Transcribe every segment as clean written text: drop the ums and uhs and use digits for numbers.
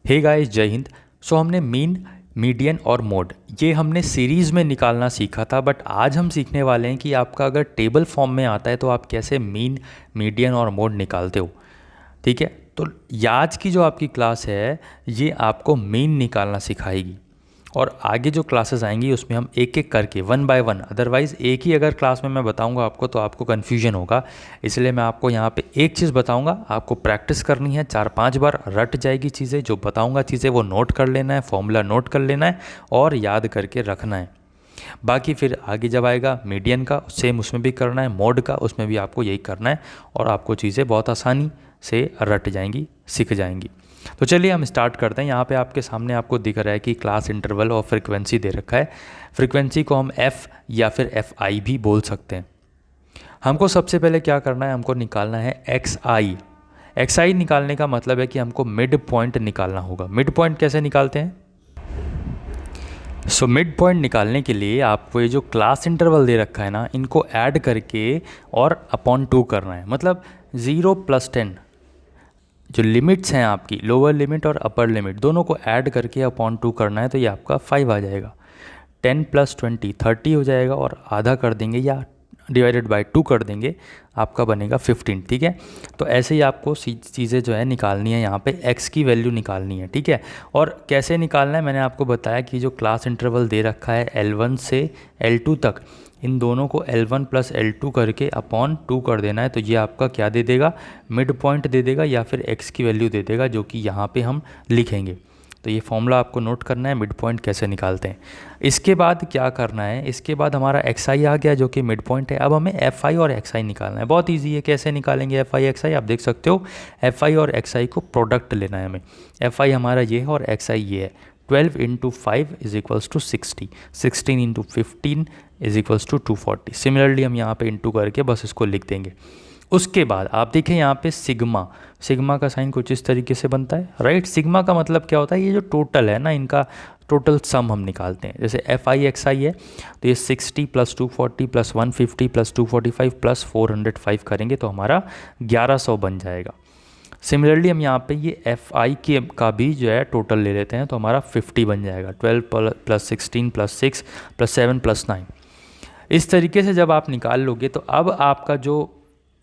Hey guys, जय हिंद। सो हमने mean, median और मोड ये हमने सीरीज़ में निकालना सीखा था, बट आज हम सीखने वाले हैं कि आपका अगर टेबल फॉर्म में आता है तो आप कैसे मीन, मीडियन और मोड निकालते हो। ठीक है, तो आज की जो आपकी क्लास है ये आपको मीन निकालना सिखाएगी और आगे जो क्लासेस आएंगी उसमें हम एक एक करके वन बाय वन, अदरवाइज़ एक ही अगर क्लास में मैं बताऊंगा आपको तो आपको कन्फ्यूजन होगा। इसलिए मैं आपको यहाँ पे एक चीज़ बताऊंगा, आपको प्रैक्टिस करनी है, 4-5 बार रट जाएगी चीज़ें। जो बताऊंगा चीज़ें वो नोट कर लेना है, फॉर्मूला नोट कर लेना है और याद करके रखना है। बाकी फिर आगे जब आएगा मीडियन का, सेम उसमें भी करना है, मोड का उसमें भी आपको यही करना है और आपको चीज़ें बहुत आसानी से रट जाएंगी, सीख जाएंगी। तो चलिए हम स्टार्ट करते हैं। यहाँ पे आपके सामने आपको दिख रहा है कि क्लास इंटरवल और फ्रीक्वेंसी दे रखा है। फ्रीक्वेंसी को हम एफ या फिर एफ आई भी बोल सकते हैं। हमको सबसे पहले क्या करना है, हमको निकालना है एक्स आई। एक्स आई निकालने का मतलब है कि हमको मिड पॉइंट निकालना होगा। मिड पॉइंट कैसे निकालते हैं? मिड पॉइंट निकालने के लिए आपको ये जो क्लास इंटरवल दे रखा है ना, इनको ऐड करके और अपॉन 2 करना है। मतलब 0 + 10 जो लिमिट्स हैं आपकी, लोअर लिमिट और अपर लिमिट, दोनों को ऐड करके अपॉन 2 करना है तो ये आपका 5 आ जाएगा। 10 + 20 30 हो जाएगा और आधा कर देंगे या डिवाइडेड बाय 2 कर देंगे, आपका बनेगा 15। ठीक है, तो ऐसे ही आपको चीज़ें जो है निकालनी है। यहाँ पे x की वैल्यू निकालनी है। ठीक है, और कैसे निकालना है मैंने आपको बताया कि जो क्लास इंटरवल दे रखा है L1 से L2 तक, इन दोनों को L1 + L2 करके अपॉन 2 कर देना है। तो ये आपका क्या दे देगा, मिड पॉइंट दे देगा या फिर x की वैल्यू दे देगा, जो कि यहाँ पे हम लिखेंगे। तो ये फॉर्मूला आपको नोट करना है, मिड पॉइंट कैसे निकालते हैं। इसके बाद क्या करना है, इसके बाद हमारा एक्स आई आ गया जो कि मिड पॉइंट है। अब हमें एफ आई और एक्स आई निकालना है। बहुत इजी है, कैसे निकालेंगे एफ आई एक्स आई, आप देख सकते हो। एफ आई और एक्स आई को प्रोडक्ट लेना है हमें। एफ आई हमारा ये है और एक्स आई ये है। 12 × 5 = 60, 16 × 15 = 240। सिमिलरली हम यहाँ पे इंटू करके बस इसको लिख देंगे। उसके बाद आप देखें यहाँ पे सिग्मा, सिग्मा का साइन कुछ इस तरीके से बनता है, राइट। सिग्मा का मतलब क्या होता है, ये जो टोटल है ना, इनका टोटल सम हम निकालते हैं। जैसे एफ आई एक्स आई है तो ये 60 + 240 + 150 + 245 + 405 करेंगे तो हमारा 1100 बन जाएगा। सिमिलरली हम यहाँ पे ये एफ आई के का भी जो है टोटल ले लेते हैं तो हमारा 50 बन जाएगा। 12 + 16 + 6 + 7 + 9। इस तरीके से जब आप निकाल लोगे तो अब आपका जो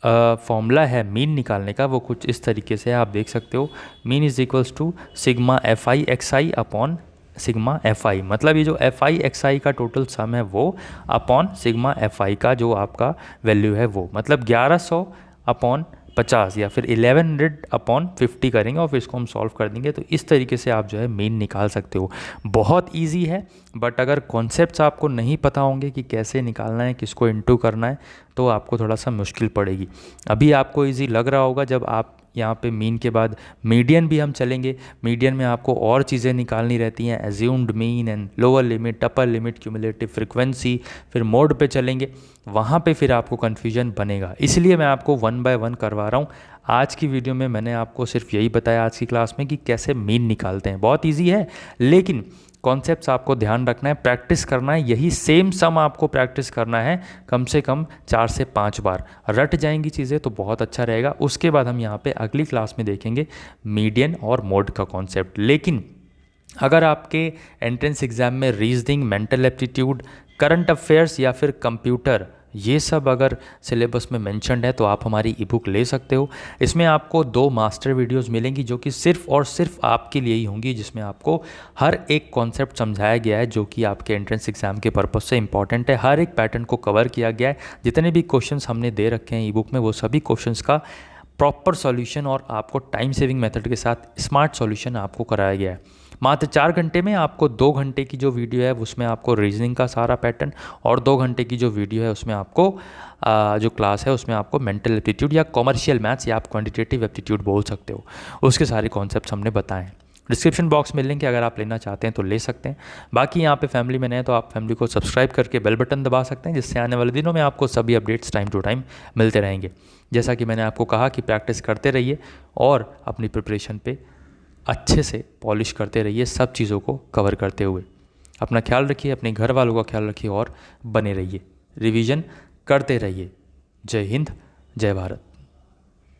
फॉर्मूला है मीन निकालने का वो कुछ इस तरीके से है, आप देख सकते हो। Mean = sigma F I x I upon sigma F I. मतलब ये जो एफ आई एक्स आई का टोटल सम है वो अपॉन सिग्मा एफ आई का जो आपका वैल्यू है वो, मतलब 1100 अपॉन 50 या फिर 1100 अपॉन 50 करेंगे और फिर इसको हम सॉल्व कर देंगे। तो इस तरीके से आप जो है मीन निकाल सकते हो। बहुत इजी है, बट अगर कॉन्सेप्ट्स आपको नहीं पता होंगे कि कैसे निकालना है, किसको इनटू करना है, तो आपको थोड़ा सा मुश्किल पड़ेगी। अभी आपको इजी लग रहा होगा जब आप यहाँ पे मीन के बाद मीडियन भी हम चलेंगे। मीडियन में आपको और चीज़ें निकालनी रहती हैं, assumed mean and lower limit, upper limit, cumulative frequency, फिर मोड पे चलेंगे, वहाँ पे फिर आपको कन्फ्यूजन बनेगा। इसलिए मैं आपको 1 बाय 1 करवा रहा हूँ। आज की वीडियो में मैंने आपको सिर्फ यही बताया आज की क्लास में कि कैसे मीन निकालते हैं। बहुत ईजी है, लेकिन कॉन्सेप्ट्स आपको ध्यान रखना है, प्रैक्टिस करना है। यही सेम सम आपको प्रैक्टिस करना है कम से कम 4 से 5 बार। रट जाएंगी चीज़ें तो बहुत अच्छा रहेगा। उसके बाद हम यहाँ पे अगली क्लास में देखेंगे मीडियन और मोड का कॉन्सेप्ट। लेकिन अगर आपके एंट्रेंस एग्ज़ाम में reasoning, mental aptitude, current affairs या फिर कंप्यूटर, ये सब अगर सिलेबस में मेंशन्ड है तो आप हमारी ई बुक ले सकते हो। इसमें आपको 2 मास्टर वीडियोस मिलेंगी जो कि सिर्फ और सिर्फ आपके लिए ही होंगी, जिसमें आपको हर एक कॉन्सेप्ट समझाया गया है जो कि आपके एंट्रेंस एग्जाम के पर्पस से इंपॉर्टेंट है। हर एक पैटर्न को कवर किया गया है। जितने भी क्वेश्चंस हमने दे रखे हैं ई बुक में, वो सभी क्वेश्चंस का प्रॉपर सॉल्यूशन और आपको टाइम सेविंग मेथड के साथ स्मार्ट सॉल्यूशन आपको कराया गया है। मात्र 4 घंटे में आपको 2 घंटे की जो वीडियो है उसमें आपको रीजनिंग का सारा पैटर्न, और 2 घंटे की जो वीडियो है उसमें आपको जो क्लास है उसमें आपको मेंटल एप्टीट्यूड या कॉमर्शियल मैथ्स या आप क्वांटिटेटिव एप्टीट्यूड बोल सकते हो, उसके सारे कॉन्सेप्ट्स हमने बताए हैं। डिस्क्रिप्शन बॉक्स में लिंक है, अगर आप लेना चाहते हैं तो ले सकते हैं। बाकी यहाँ पे फैमिली में नए तो आप फैमिली को सब्सक्राइब करके बेल बटन दबा सकते हैं, जिससे आने वाले दिनों में आपको सभी अपडेट्स टाइम टू टाइम मिलते रहेंगे। जैसा कि मैंने आपको कहा कि प्रैक्टिस करते रहिए और अपनी प्रिपरेशन पे अच्छे से पॉलिश करते रहिए, सब चीज़ों को कवर करते हुए। अपना ख्याल रखिए, अपने घर वालों का ख्याल रखिए और बने रहिए, रिवीजन करते रहिए। जय हिंद, जय भारत।